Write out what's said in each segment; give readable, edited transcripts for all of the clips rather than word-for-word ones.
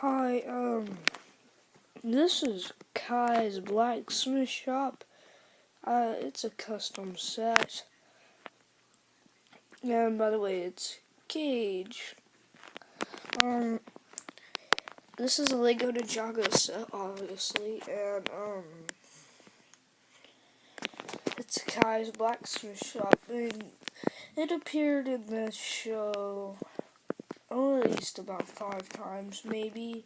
Hi, this is Kai's blacksmith shop. It's a custom set. And by the way, it's Cage. This is a Lego Ninjago set, obviously, and, it's Kai's blacksmith shop, and it appeared in the show at least about 5 times, maybe.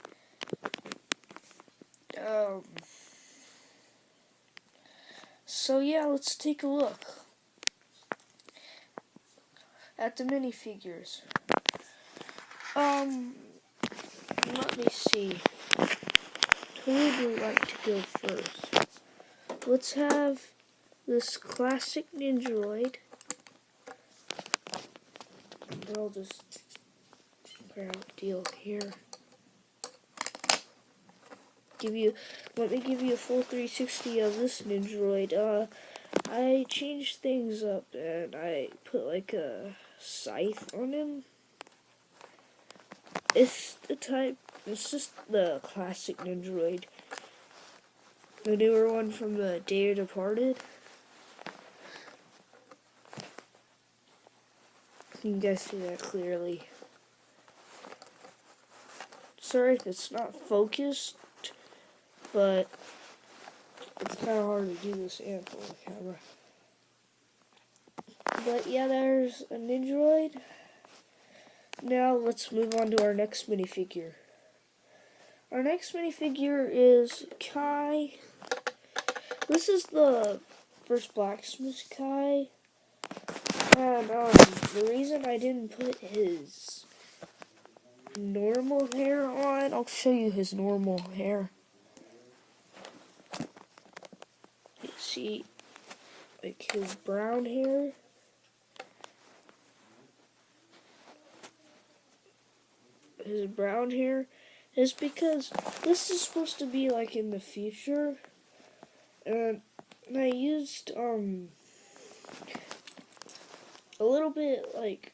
So yeah, let's take a look at the minifigures. Let me see. Who would you like to go first? Let's have this classic Ninjaroid. I'll just grab a deal here. Let me give you a full 360 of this Ninjaroid. I changed things up and I put like a scythe on him. It's just the classic Ninjaroid. The newer one from the Day of Departed. You guys see that clearly. Sorry if it's not focused, but it's kind of hard to do this and on the camera. But yeah, there's a Ninjaroid. Now let's move on to our next minifigure. Our next minifigure is Kai. This is the first blacksmith Kai. And the reason I didn't put his normal hair on, I'll show you his normal hair. You see, like his brown hair. His brown hair is because this is supposed to be like in the future, and I used a little bit like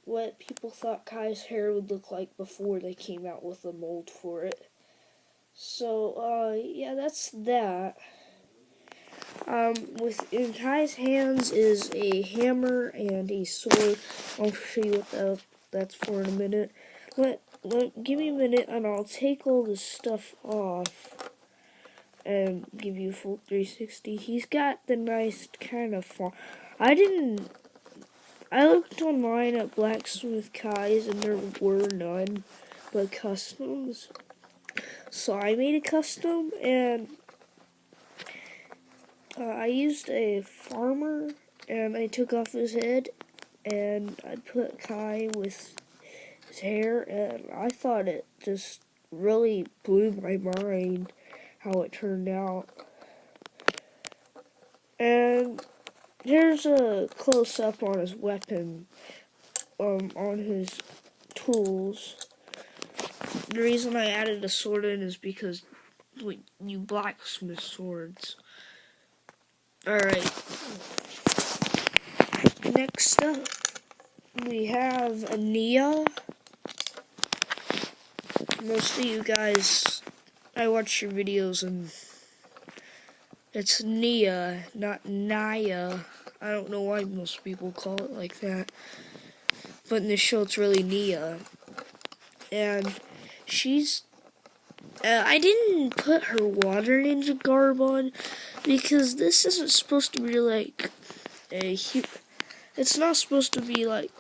what people thought Kai's hair would look like before they came out with a mold for it. So yeah, that's that. In Kai's hands is a hammer and a sword. I'll show you what that's for in a minute. Give me a minute and I'll take all this stuff off and give you a full 360. He's got the nice kind of font. I looked online at blacksmith Kai's and there were none but customs. So I made a custom and I used a farmer and I took off his head and I put Kai with his hair, and I thought it just really blew my mind how it turned out. And here's a close-up on his weapon, on his tools. The reason I added a sword in is because you blacksmith swords. Alright. Next up, we have a Nia. Most of you guys, I watch your videos and it's Nia, not Naya. I don't know why most people call it like that. But in this show, it's really Nia. And she's... I didn't put her water ninja garb on because this isn't supposed to be like it's not supposed to be like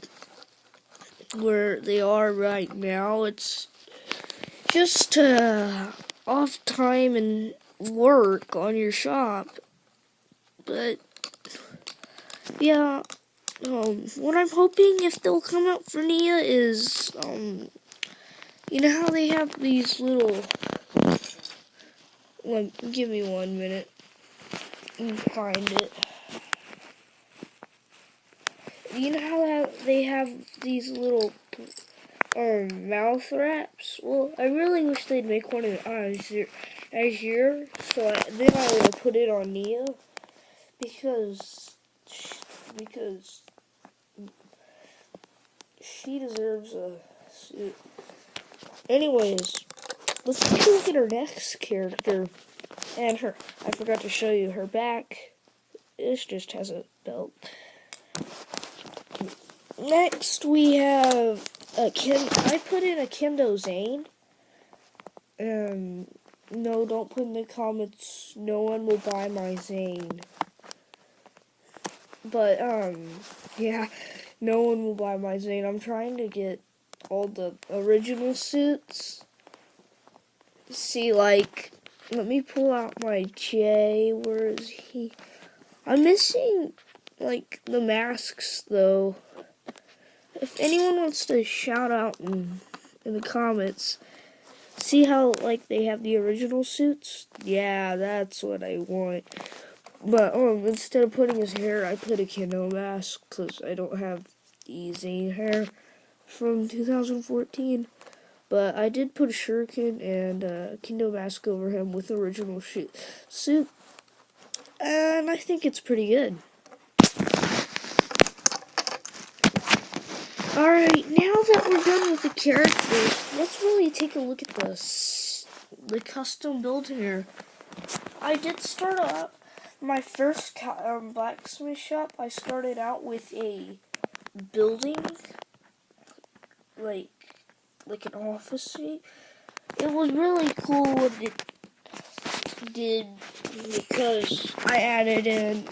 where they are right now. It's just off time and work on your shop. But yeah, what I'm hoping if they'll come out for Nia is you know how they have these little, give me 1 minute and find it. You know how they have these little mouth wraps? Well, I really wish they'd make one in Azure, so then I would put it on Nia, because she deserves a suit. Anyways, let's take a look at our next character. And I forgot to show you her back. This just has a belt. Next, we have I put in a Kendo Zane. No, don't put in the comments, no one will buy my Zane. But, yeah, no one will buy my Zane. I'm trying to get all the original suits. See, like, let me pull out my J. Where is he? I'm missing, like, the masks, though. If anyone wants to shout out in the comments, see how, like, they have the original suits? Yeah, that's what I want. But, instead of putting his hair, I put a Kendo mask, because I don't have the Zane hair from 2014. But I did put a shuriken and a Kendo mask over him with the original suit. And I think it's pretty good. Alright, now that we're done with the characters, let's really take a look at the custom build here. I did start out my first blacksmith shop. I started out with a building, like an office suite. It was really cool what it did because I added in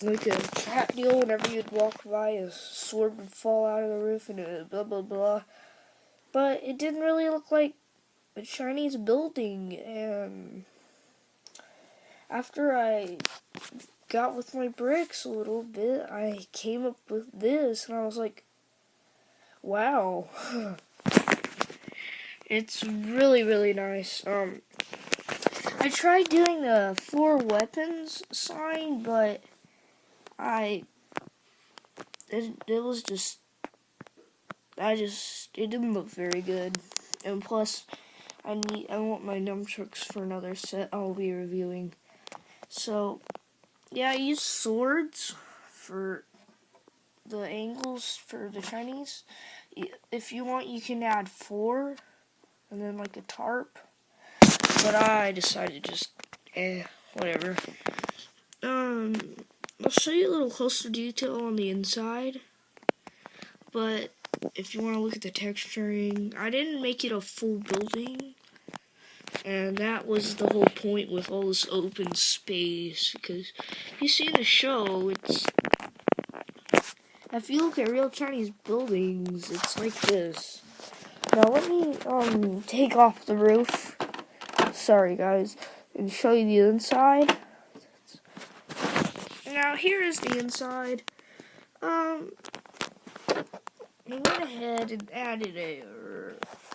like a trap deal. Whenever you'd walk by, a sword would fall out of the roof and it would blah blah blah. But it didn't really look like a Chinese building, and after I got with my bricks a little bit, I came up with this, and I was like, wow. It's really, really nice. I tried doing the 4 weapons sign, but it didn't look very good. And plus, I want my nunchucks for another set I'll be reviewing. So, yeah, I use swords for the angles for the Chinese. If you want, you can add 4, and then like a tarp. But I decided just, whatever. I'll show you a little closer detail on the inside. But if you want to look at the texturing, I didn't make it a full building. And that was the whole point with all this open space. Because you see in the show, if you look at real Chinese buildings, it's like this. Now let me take off the roof. Sorry guys, and show you the inside. Now here is the inside. I went ahead and added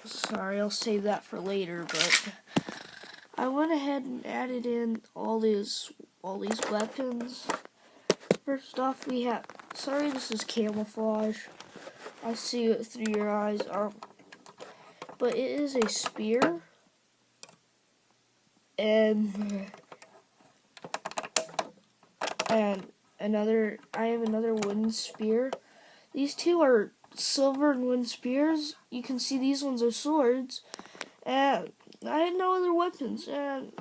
sorry, I'll save that for later, but I went ahead and added in all these weapons. First off, we have, sorry this is camouflage. I see it through your eyes, but it is a spear. And I have another wooden spear. These two are silver and wooden spears. You can see these ones are swords. And I had no other weapons. And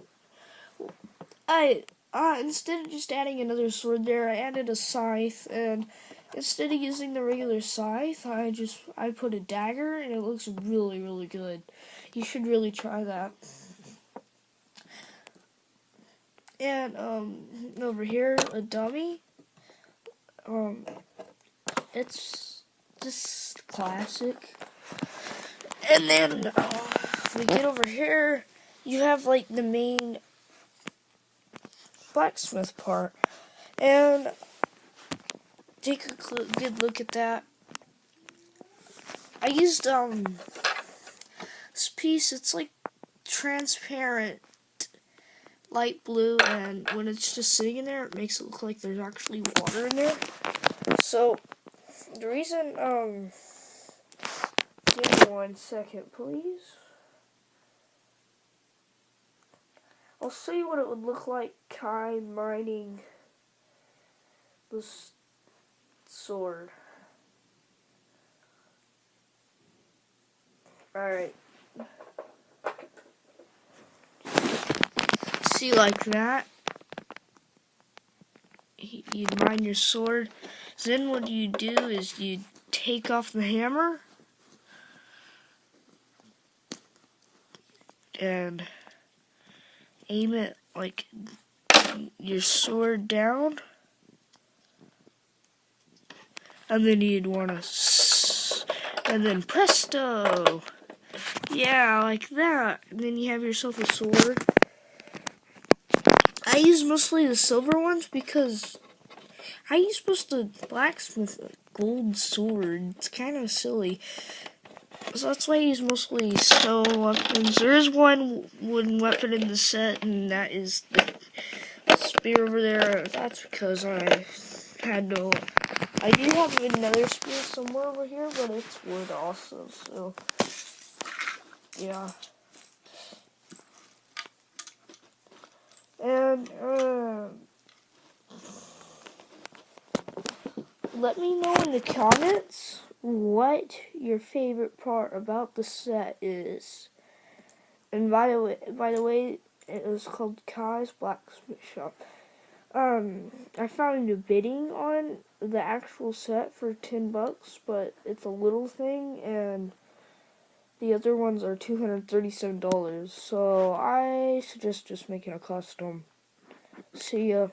instead of just adding another sword there, I added a scythe. And instead of using the regular scythe, I put a dagger, and it looks really, really good. You should really try that. And over here, a dummy. It's just classic. And then we get over here, you have like the main blacksmith part. And take a good look at that. I used this piece. It's like transparent light blue, and when it's just sitting in there, it makes it look like there's actually water in there. So the reason, give me 1 second, please. I'll show you what it would look like mining this sword. Alright. See, like that. You'd mine your sword. Then what you do is you take off the hammer and aim it like your sword down, and then you'd want to, and then presto, yeah, like that. And then you have yourself a sword. I use mostly the silver ones because how are you supposed to blacksmith a gold sword? It's kind of silly. So that's why I use mostly stone weapons. There is one wooden weapon in the set, and that is the spear over there. That's because I had no... I do have another spear somewhere over here, but it's wood also, so... yeah. And, let me know in the comments what your favorite part about the set is. And by the way, it was called Kai's Blacksmith Shop. I found a bidding on the actual set for $10, but it's a little thing, and the other ones are $237. So I suggest just making a custom. See ya.